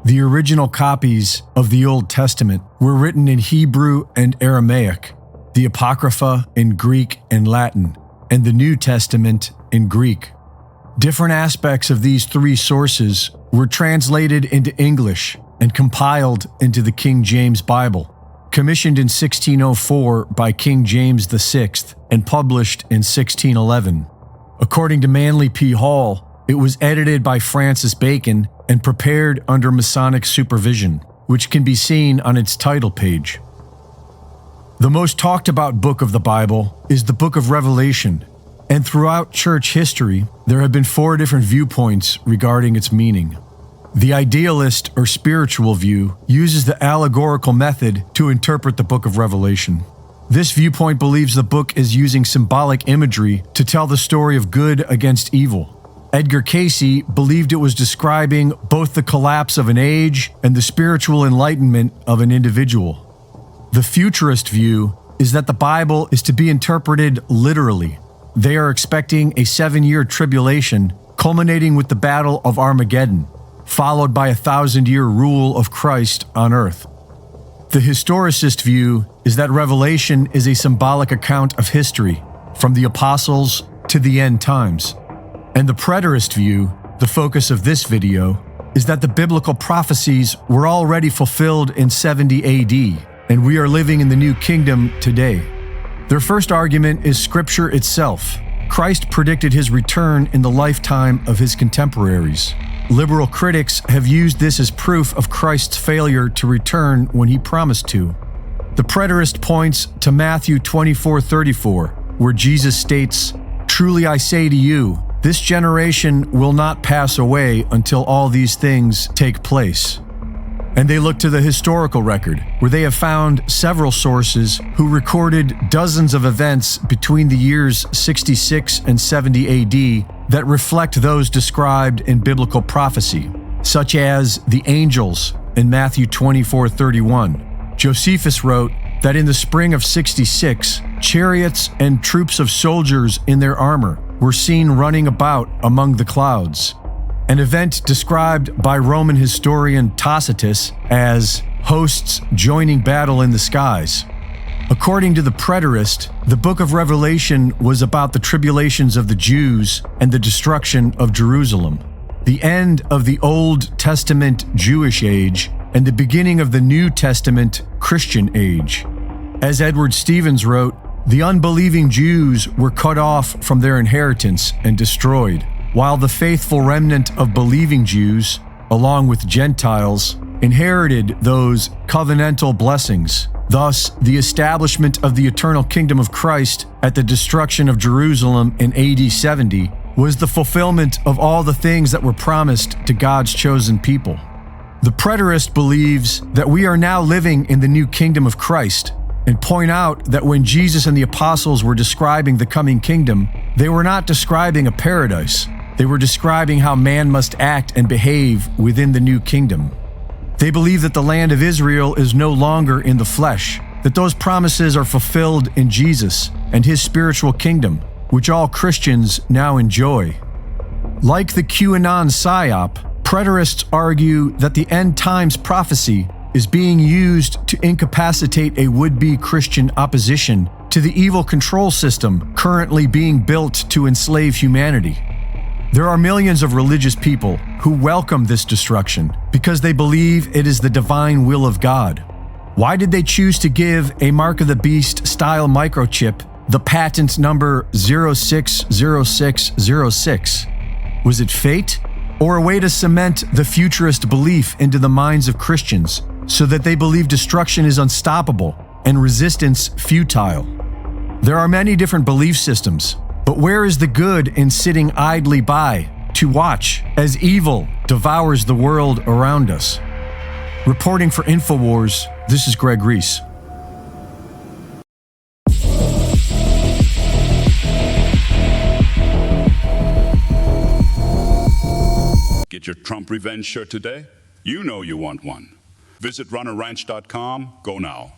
The original copies of the Old Testament were written in Hebrew and Aramaic, the Apocrypha in Greek and Latin, and the New Testament in Greek. Different aspects of these three sources were translated into English and compiled into the King James Bible, commissioned in 1604 by King James VI and published in 1611. According to Manly P. Hall, it was edited by Francis Bacon and prepared under Masonic supervision, which can be seen on its title page. The most talked about book of the Bible is the Book of Revelation, and throughout church history, there have been 4 different viewpoints regarding its meaning. The idealist or spiritual view uses the allegorical method to interpret the Book of Revelation. This viewpoint believes the book is using symbolic imagery to tell the story of good against evil. Edgar Cayce believed it was describing both the collapse of an age and the spiritual enlightenment of an individual. The futurist view is that the Bible is to be interpreted literally. They are expecting a 7-year tribulation culminating with the Battle of Armageddon, followed by a 1,000-year rule of Christ on earth. The historicist view is that Revelation is a symbolic account of history, from the apostles to the end times. And the preterist view, the focus of this video, is that the biblical prophecies were already fulfilled in 70 AD, and we are living in the new kingdom today. Their first argument is Scripture itself. Christ predicted his return in the lifetime of his contemporaries. Liberal critics have used this as proof of Christ's failure to return when he promised to. The preterist points to Matthew 24:34, where Jesus states, "Truly I say to you, this generation will not pass away until all these things take place." And they look to the historical record, where they have found several sources who recorded dozens of events between the years 66 and 70 AD that reflect those described in biblical prophecy, such as the angels in Matthew 24:31. Josephus wrote that in the spring of 66, chariots and troops of soldiers in their armor were seen running about among the clouds, an event described by Roman historian Tacitus as hosts joining battle in the skies. According to the preterist, the book of Revelation was about the tribulations of the Jews and the destruction of Jerusalem, the end of the Old Testament Jewish age and the beginning of the New Testament Christian age. As Edward Stevens wrote, the unbelieving Jews were cut off from their inheritance and destroyed, while the faithful remnant of believing Jews, along with Gentiles, inherited those covenantal blessings. Thus, the establishment of the eternal kingdom of Christ at the destruction of Jerusalem in AD 70 was the fulfillment of all the things that were promised to God's chosen people. The preterist believes that we are now living in the new kingdom of Christ, and point out that when Jesus and the apostles were describing the coming kingdom, they were not describing a paradise. They were describing how man must act and behave within the new kingdom. They believe that the land of Israel is no longer in the flesh, that those promises are fulfilled in Jesus and his spiritual kingdom, which all Christians now enjoy. Like the QAnon Psyop, preterists argue that the End Times prophecy is being used to incapacitate a would-be Christian opposition to the evil control system currently being built to enslave humanity. There are millions of religious people who welcome this destruction because they believe it is the divine will of God. Why did they choose to give a Mark of the Beast style microchip the patent number 060606? Was it fate? Or a way to cement the futurist belief into the minds of Christians so that they believe destruction is unstoppable and resistance futile? There are many different belief systems, but where is the good in sitting idly by to watch as evil devours the world around us? Reporting for InfoWars, this is Greg Reese. Get your Trump revenge shirt today? You know you want one. Visit runnerranch.com. Go now.